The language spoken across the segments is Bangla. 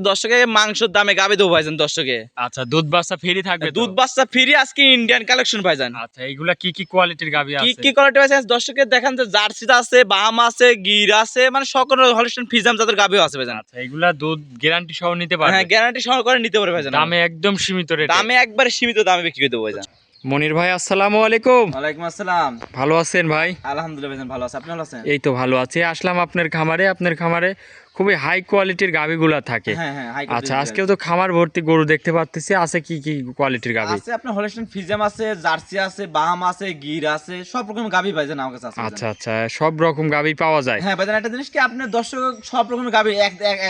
দর্শকে মাংসের দামে গাবি দেবো ভাইজান দর্শকে। আচ্ছা, দুধ বাচ্চা ফ্রি থাকবে তো? দুধ বাচ্চা ফ্রি আজকে ইন্ডিয়ান কালেকশন ভাইজান। আচ্ছা, এইগুলা কি কি কোয়ালিটির গাবি কি আছে? কি কোয়ালিটি ভাইজান দর্শকে দেখান যে জার্সি আছে, বাম আছে, গির আছে, মানে সকল হলিস্টিয়ান ফ্রিজিয়ান জাতের গাবিও আছে ভাইজান। আচ্ছা, এগুলা দুধ গ্যারান্টি সহ নিতে পারবে? হ্যাঁ, গ্যারান্টি সহকারে নিতে পারবে ভাইজান। দামে একদম সীমিত রেটে? দামে একবারে সীমিত দামে বিক্রি করে দেবো ভাইজান। মনির ভাই, আসসালামু আলাইকুম। ওয়ালাইকুম আসসালাম। ভালো আছেন ভাই? আলহামদুলিল্লাহ ভাইজান, ভালো আছে, আপনি ভালো আছেন? এই তো ভালো আছি। আসলাম আপনার খামারে। আপনার খামারে খুবই হাই কোয়ালিটির গাবিগুলা থাকে। হ্যাঁ হ্যাঁ, হাই আচ্ছা, কোয়ালিটির আজকেও তো খামার ভর্তি গরু দেখতে পাচ্ছি। আছে কি কি কোয়ালিটির গাবি? আছে আপনার হলিস্টিয়ান ফ্রিজিয়ান আছে, জার্সি আছে, বাহাম আছে, গির আছে, সব রকম গাবি ভাইজান আমার কাছে আছে ভাইজান। আচ্ছা আচ্ছা, সব রকম গাবি পাওয়া যায়? হ্যাঁ ভাইজান, একটা জিনিস কি আপনার দর্শক সব রকমের গাবি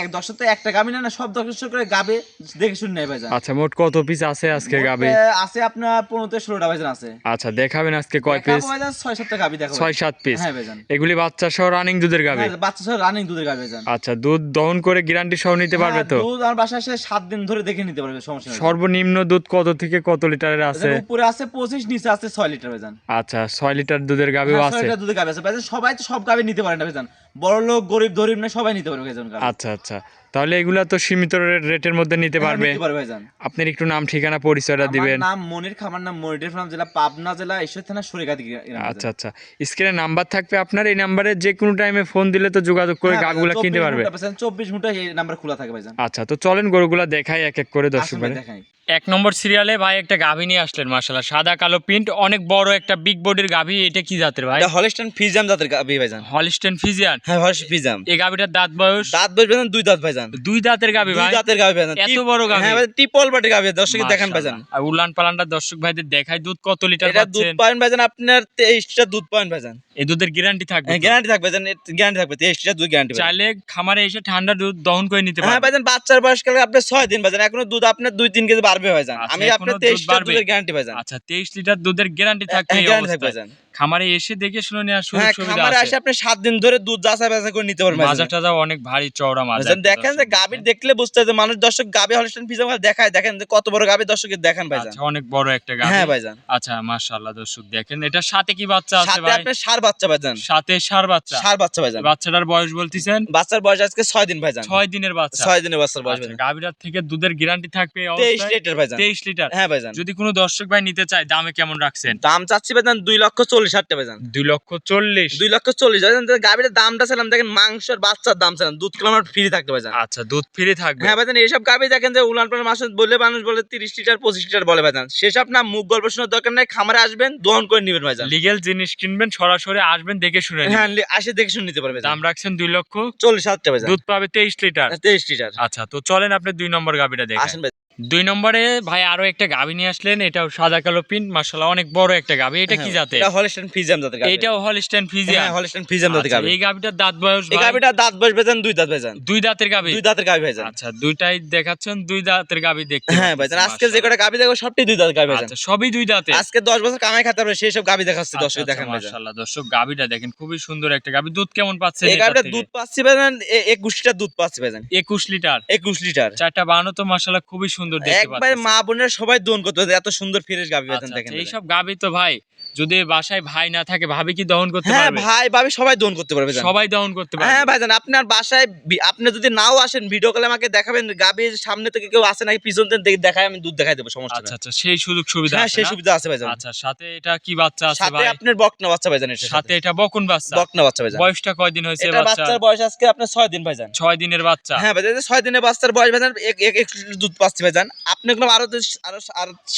এক দর্শক তো একটা গাবি না, সব দর্শক করে গাবি দেখে শুনে নেয় ভাইজান। আচ্ছা, মোট কত পিস আছে আজকে গাবি? আছে আপনার 15-16টা ভাইজান আছে। আচ্ছা, দেখাবেন আজকে কয় পিস? দেখাবো ভাইজান 6-7টা গাবি দেখাবো। 6-7 পিস? হ্যাঁ ভাইজান। এগুলি বাচ্চা সহ রানিং দুধের গাবি? হ্যাঁ, বাচ্চা সহ রানিং দুধের গাবি ভাইজান। আচ্ছা, দুধ দহন করে গ্যারান্টি সহ নিতে পারবে তো? হ্যাঁ, দুধ আমার বাসায় এসে 7 দিন ধরে দেখে নিতে পারবে, সমস্যা নেই। সর্বনিম্ন দুধ কত থেকে কত লিটারের আছে? উপরে আছে 25, নিচে আছে 6 লিটার ভাইজান। আচ্ছা, 6 লিটার দুধের গাবিও হ্যাঁ, 6 আছে? লিটার দুধের গাবি আছে ভাইজান। সবাই তো সব গাবি নিতে পারে না ভাইজান, বড় লোক গরিব ধরিব না সবাই নিতে পারবে ভাইজান গাবি। আচ্ছা আচ্ছা, তাহলে এগুলা তো সীমিত রেটের মধ্যে নিতে হ্যাঁ, পারবে? নিতে পারবে ভাইজান। আপনার একটু নাম ঠিকানা পরিচয়টা দিবেন? আমার নাম মনির, খামার নাম মনির ফার্ম, জেলা পাবনা, জেলা ঈশ্বর থানা, সরিগাতি গ্রাম। আচ্ছা আচ্ছা, স্ক্রিনে নাম্বার থাকবে আপনার, এই নাম্বারে যে কোনো টাইমে ফোন দিলে তো যোগাযোগ করে গাবিগুলা কিনতে পারবে? 24 ঘন্টা এই নাম্বার খোলা থাকে ভাইজান। আচ্ছা, তো চলেন গরুগুলা দেখাই এক এক করে দর্শক আসলে ভাই। দেখাই। 1 নম্বর সিরিয়ালে ভাই একটা গাভী নিয়ে আসলেন, মাশাআল্লাহ, সাদা কালো প্রিন্ট, অনেক বড় একটা বিগ বডির গাভী। এটা কি জাতের ভাই? এটা হলিস্টিয়ান ফ্রিজিয়ান জাতের গাবি ভাইজান। Holstein Friesian? হ্যাঁ, হলিস্টিয়ান ফ্রিজিয়ান। এই গাভীটার দাঁত বয়স? দাঁত ভাইজান 2 দাঁত ভাইজান। 2 দাঁতের গাভী ভাই? 2 দাঁতের গাবি ভাইজান। এত বড় গাভী? হ্যাঁ ভাই, ট্রিপল বডি গাবি, দর্শককে দেখান ভাইজান। মাশাআল্লাহ। আর উলান পালানটা দর্শক ভাইদের দেখাই। দুধ কত লিটার এটা দুধ পাচ্ছেন? পাবেন ভাইজান আপনার 23টা দুধ পাবেন ভাইজান। এই দুধের গ্যারান্টি থাকবে হ্যাঁ, তো? গ্যারান্টি থাকবে ভাইজান, গ্যারান্টি থাকবে 23টা দুধ গ্যারান্টি। চাইলে খামারে এসে ঠান্ডা দুধ দহন করে নিতে হ্যাঁ পারবে? ভাইজান, বাচ্চার বয়সকালে আপনার 6 দিন ভাইজান, এখনো দুধ আপনার 2-3 কেজি বাড়বে ভাইজান। আচ্ছা, আমি এখনো আপনার দুধ 23টা বাড়বে? দুধের গ্যারান্টি ভাইজান। আচ্ছা, 23 লিটার দুধের গ্যারান্টি থাকবে এই গ্যারান্টি থাকবে অবস্থায়? ভাইজান। খামারে এসে দেখে শুনে নেওয়ার সুযোগ হ্যাঁ, সুবিধা খামারে আছে? এসে আপনি 7 দিন ধরে দুধ যাচাই বাছাই করে নিতে পারবেন মাজা ভাইজান। টাজা অনেক ভারী চওড়া মাজা। ভাইজান দেখেন যে গাবির দেখলে বুঝতে হয় যে মানুষ দর্শক গাবি হলিস্টিয়ান ফ্রিজিয়ান দেখায়, দেখেন যে কত বড় গাবি দর্শকের দেখান ভাইজান। আচ্ছা, অনেক বড় একটা গাভী। হ্যাঁ ভাইজান। আচ্ছা, মাশাআল্লাহ, দর্শক দেখেন এটার সাথে কি বাচ্চা আছে সাথে ভাই? আপনার ষাঁড় বাচ্চা ভাইজান। সাথে ষাঁড় বাচ্চা? ষাঁড় বাচ্চা ভাইজান। বাচ্চাটার বয়স বলতিছেন? বাচ্চার বয়স আজকে 6 দিন ভাইজান। 6 দিনের বাচ্চা? 6 দিনের বাচ্চার বয়স আচ্ছা, ভাইজান। গাভীটার থেকে দুধের গ্যারান্টি থাকবে এই 23 অবস্থায়? লিটার ভাইজান। 23 লিটার? হ্যাঁ ভাইজান। যদি কোনো দর্শক ভাই নিতে চায়, দামে কেমন রাখছেন? দাম চাচ্ছি ভাইজান 2,40,000 ভাইজান। 2,40,000? 2,40,000 ভাইজান। গাবির দামটা ছিলাম দেখেন, মাংসের বাচ্চার দাম ছিলাম, দুধ কিলো আমার ফ্রি থাকতে ভাইজান। আচ্ছা, দুধ ফ্রি থাকবে? হ্যাঁ ভাইজান, এইসব গাবি দেখেন যে উলান পালান মাছ বললে মানুষ বলে 30 লিটার 25 লিটার বলে ভাইজান, সেসব না, মুখ গল্প শোনার দরকার নাই, খামারে আসবেন দহন করে নিবেন ভাইজান। লিগ্যাল জিনিস কিনবেন, সরাসরি আসবেন, দেখে শুনে নিবেন। হ্যাঁ, আসে দেখে শুনে নিতে পারবে। দাম রাখছেন 2,40,000 ভাইজান। দুধ পাবে 23 লিটার? 23 লিটার। আচ্ছা, তো চলেন আপনি 2 নম্বর গাভীটা দেখেন। আসেন ভাই। 2 নম্বরে ভাই আরো একটা গাভী নিয়ে আসলেন, এটাও সাদা কালো প্রিন্ট, মাশাআল্লাহ, অনেক বড় একটা গাভী। এটা কি জাতের? এটা হলিস্টিয়ান ফ্রিজিয়ান জাতের গাবি। এটাও হলিস্টেন ফিজিয়ান? হ্যাঁ, হলিস্টিয়ান ফ্রিজিয়ান জাতের আচ্ছা, গাবি। এই গাভীটার দাঁত বয়স এই ভাই? গাবিটা দাঁত বয়স ভাইজান 2 দাঁত ভাইজান। 2 দাঁতের গাভী? 2 দাঁতের গাবি ভাইজান। আচ্ছা, দুইটাই দেখাচ্ছেন 2 দাঁতের গাভী দেখতে? হ্যাঁ ভাইজান, আজকে যে কটা গাবি দেখো সবটাই 2 দাঁতের গাবি ভাইজান। আচ্ছা, সবই 2 দাঁতে? আজকে 10 বছর কামাই খাতে পারবে সেই সব গাবি দেখাচ্ছি, দর্শক আচ্ছা, দেখেন ভাইজান। মাশাআল্লাহ, দর্শক গাভীটা দেখেন, খুবই সুন্দর একটা গাভী। দুধ কেমন পাচ্ছেন এই এটা গাবিটা থেকে? দুধ পাচ্ছি ভাইজান 21 লিটার দুধ পাচ্ছি ভাইজান। 21 লিটার? 21 লিটার। চারটা বানো তো মাশাআল্লাহ খুবই সুন্দর দেখতে একবার পাচ্ছেন। মা বোনের সবাই দহন করতে পারে, এত সুন্দর ফ্রেশ গাবি ভাইজান আচ্ছা, দেখেন আচ্ছা, ভাইজান। এইসব গাভী তো ভাই যদি বাসায় ভাই না থাকে, ভাবি কি দহন করতে হ্যাঁ পারবে? ভাই ভাবি সবাই দহন করতে পারবে ভাইজান। সবাই দহন করতে পারবে? হ্যাঁ ভাইজান, আপনার বাসায় আপনি যদি নাও আসেন, ভিডিও কলে আমাকে দেখাবেন, গাবির সামনে থেকে কেউ আসে নাকি পিছন থেকে দেখায়, আমি দুধ দেখাই দেবো, সমস্যা আচ্ছা নেই। আচ্ছা, সেই সুযোগ সুবিধা হ্যাঁ, আছে সেই না? সুবিধা আছে ভাইজান। আচ্ছা, সাথে এটা কি বাচ্চা আছে সাথে ভাই? আপনার বকনা বাচ্চা ভাইজান। এটার সাথে এটা বকুন বাচ্চা? বকনা বাচ্চা ভাইজান। বয়সটা কয়দিন হয়েছে এটা বাচ্চা? বাচ্চার বয়স আজকে আপনার 6 দিন ভাইজান। 6 দিনের বাচ্চা? হ্যাঁ ভাইজান, 6 দিনের বাচ্চার বয়স ভাইজান, 1 লিটার দুধ পাচ্ছি ভাইজান। আপনি কোনো আরো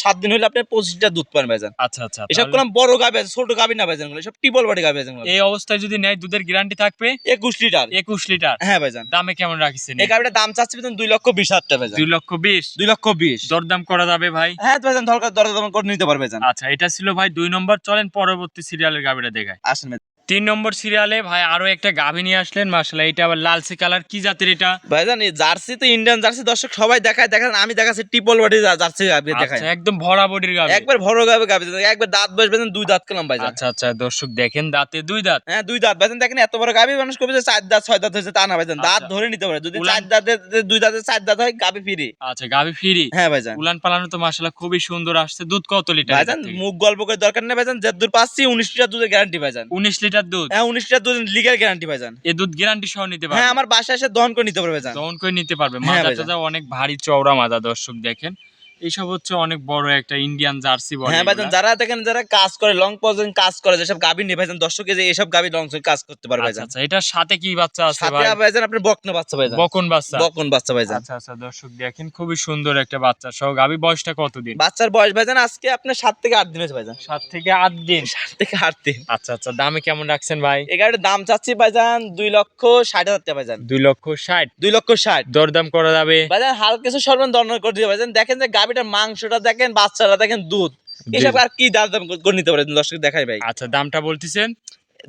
7 দিন হলে আপনি 25 লিটার দুধ পান ভাইজান। আচ্ছা আচ্ছা, এসব তাহলে কোনো বড় গাবি আছে, ছোট গাবি না ভাইজান, সব টিবল বডি গাবি ভাইজান। এই অবস্থায় যদি নেয় দুধের গ্যারান্টি থাকবে? 21 লিটার। 21 লিটার? হ্যাঁ ভাইজান। দামে কেমন রাখিছেন? এই গাবিটার দাম চাচ্ছি ভাইজান 2,20,000 টাকা ভাইজান। 2,20,000? 2,20,000 দরদাম করা যাবে ভাই? হ্যাঁ ভাইজান, দরদাম করে নিতে পারবে ভাইজান। আচ্ছা, এটা ছিল ভাই 2 নম্বর। চলেন পরবর্তী সিরিয়ালের গাভীটা দেখাই। আসেন ভাই। 3 নম্বর সিরিয়ালে ভাই আরো একটা গাভী নিয়ে আসলেন, মাশাআল্লাহ, এটা আবার লালচে কালার। কি জাতের এটা? ভাইজান এই জার্সি তো ইন্ডিয়ান জার্সি, দর্শক সবাই দেখায়, দেখেন আমি দেখাচ্ছি ট্রিপল বডি জার্সি গাবি দেখায়। আচ্ছা, একদম ভরা বডির গাভী? একবার বড় গাবি একবার দাঁত বয়স ভাইজান 2 দাঁত কলম ভাইজান। আচ্ছা আচ্ছা, দর্শক দেখেন দাঁতে 2 দাঁত? হ্যাঁ, 2 দাঁত ভাইজান। দেখেন এত বড় গাবি, মানুষ কবে যে 4 দাঁত 6 দাঁত হয়েছে তা না ভাইজান, দাঁত আচ্ছা। ধরে নিতে পারে। যদি উলান- 4 দাঁতে 2 দাঁতে 4 দাঁত হয়, গাবি ফ্রি। আচ্ছা, গাভী ফ্রি? হ্যাঁ ভাইজান। উলান পালানো তো মাশাআল্লাহ খুবই সুন্দর আসছে। দুধ কত লিটার ভাইজান মুখ গল্প করে দরকার নেই ভাইজান, যতদূর পাচ্ছি 19 লিটার দুধের গ্যারান্টি ভাইজান। 19 লিটার লিটার দুধ। হ্যাঁ 19 লিটার দুধ লিগ্যাল গ্যারান্টি ভাইজান। এই দুধ গ্যারান্টি সহ নিতে পারবে? হ্যাঁ আমার বাসায় এসে দহন করে নিতে পারবে ভাইজান। দহন করে নিতে পারবে। হ্যাঁ মাজাটা অনেক ভারী চওড়া মাজা, দর্শক দেখেন। এইসব হচ্ছে অনেক বড় একটা ইন্ডিয়ান জার্সি বলে। হ্যাঁ ভাইজান, যারা দেখেন যারা কাজ করে লং পর্যন্ত কাজ করে, যেসব গাভী নিয়ে ভাইজান দর্শক যে এইসব গাভী লং কাজ করতে পারবে আচ্ছা ভাইজান। আচ্ছা, এটার সাথে কি বাচ্চা আছে সাথে ভাই? ভাইজান আপনার বকনা বাচ্চা ভাইজান। বকন বাচ্চা। বকন বাচ্চা ভাইজান। আচ্ছা আচ্ছা, দর্শক দেখেন খুবই সুন্দর একটা বাচ্চা সহ গাভী। বয়সটা কতদিন? বাচ্চার বয়স ভাইজান আজকে আপনার 7 থেকে 8 দিন হয়েছে ভাইজান। 7 থেকে 8 দিন। 7 থেকে 8 দিন। আচ্ছা আচ্ছা, দামে কেমন রাখছেন ভাই? এই গাড়ির দাম চাচ্ছি ভাইজান 2,60,000 টাকা ভাইজান। 2,60,000। 2,60,000 দরদাম করা যাবে? ভাইজান হালকা কিছু সর্বন দরদাম করে দিতে ভাইজান। দেখেন যে গাভীটার মাংসটা দেখেন, বাচ্চাটা দেখেন, দুধ, এসব আর কি দাম করে নিতে পারেন দর্শক দেখাই ভাই। আচ্ছা, দামটা বলতেছেন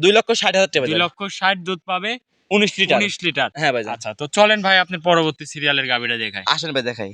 2,60,000 টাকা ভাইজান। 2,60,000। দুধ পাবে 19 লিটার। 19 লিটার। হ্যাঁ ভাইজান। আচ্ছা, তো চলেন ভাই আপনার পরবর্তী সিরিয়ালের গাভীটা দেখাই। আসেন ভাই দেখাই।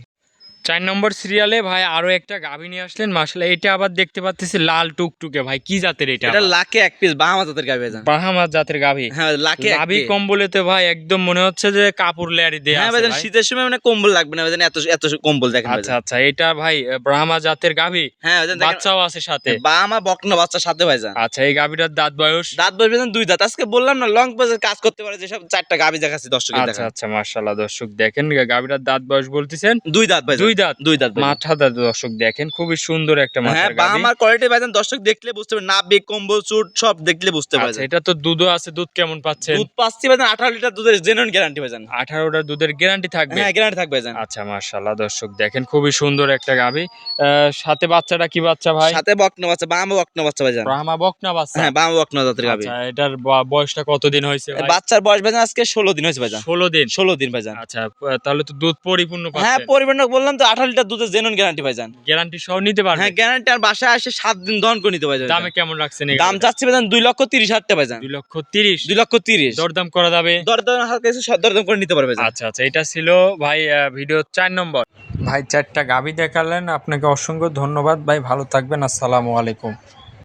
4 নম্বর সিরিয়ালে ভাই আরো একটা গাভী নিয়ে আসলেন। মাশাআল্লাহ, এটা আবার দেখতে পাচ্তেছি লাল টুকটুকে। ভাই কি জাতের এটা? এটা লাখে এক পিস বাহামা জাতের গাভী ভাইজান। বাহামা জাতের গাভী। হ্যাঁ লাখে এক গাভী পিস। কম্বলেতে ভাই একদম মনে হচ্ছে যে কাপড় লেয়ারি দেয়া হ্যাঁ আছে ভাইজান, ভাই। শীতের সময় মানে কম্বল লাগবে না ভাইজান, এত এত কম্বল দেখেন আচ্ছা ভাইজান। আচ্ছা, এটা ভাই ব্রাহ্মা জাতের গাভী। হ্যাঁ ভাইজান দেখেন, বাচ্চাও আছে সাথে। বাহামা বকনা বাচ্চার সাথে ভাইজান। আচ্ছা, এই গাভীটার দাঁত বয়স? দাঁত বয়স ভাইজান 2 দাঁত। আজকে বললাম না লং পর্যন্ত কাজ করতে পারে, যেসব 4টা গাভী দেখাচ্ছি দর্শকের আচ্ছা দেখা। আচ্ছা, মাশাআল্লাহ দর্শক দেখেন গাভীটার দাঁত বয়স বলতেছেন 2 দাঁত ভাইজান। 2 দাঁত। 2 দাঁত ভাইজান। মাথাটা দর্শক দেখেন খুবই সুন্দর একটা হ্যাঁ মাথার গাভী। বাহামার কোয়ালিটি ভাইজান দর্শক দেখলে বুঝতে পারবে, নাভি কম্বল চুট সব দেখলে বুঝতে আচ্ছা, পারবে। এটা তো দুধও আছে। দুধ কেমন পাচ্ছেন? দুধ পাচ্ছি ভাইজান 18 লিটার দুধের জেনুইন গ্যারান্টি ভাইজান। 18টা দুধের গ্যারান্টি থাকবে? হ্যাঁ গ্যারান্টি থাকবে ভাইজান। আচ্ছা, মাশাআল্লাহ দর্শক দেখেন খুবই সুন্দর একটা গাভী। সাথে বাচ্চাটা কি বাচ্চা ভাই? সাথে বকনা বাচ্চা, বাহামা বকনা বাচ্চা ভাইজান। ব্রাহ্মা বকনা বাচ্চা। হ্যাঁ বাহামা বকনা জাতের গাভী। আচ্ছা, এটার বয়সটা কতদিন হয়েছে ভাই? বাচ্চার বয়স ভাইজান আজকে 16 দিন হয়েছে ভাইজান। 16 দিন। 16 দিন ভাইজান। আচ্ছা, তাহলে তো দুধ পরিপূর্ণ হ্যাঁ পাচ্ছেন। পরিমাণ বললাম তো 18 লিটার দুধের জেনুইন গ্যারান্টি ভাইজান। গ্যারান্টি সহ নিতে পারবে? হ্যাঁ গ্যারান্টি, আর বাসায় আসে 7 দিন দহন করে নিতে ভাইজান। দামে কেমন রাখছেন এই দাম গাভীটা? চাচ্ছি ভাইজান 2,30,000 টাকা ভাইজান। 2,30,000। 2,30,000 দরদাম করা যাবে? দরদাম হালকা কিছু দরদাম করে নিতে পারবে ভাইজান। আচ্ছা আচ্ছা, এটা ছিল ভাই ভিডিও 4 নম্বর। ভাই 4টা গাভী দেখালেন, আপনাকে অসংখ্য ধন্যবাদ ভাই। ভালো থাকবেন, আসসালামু আলাইকুম।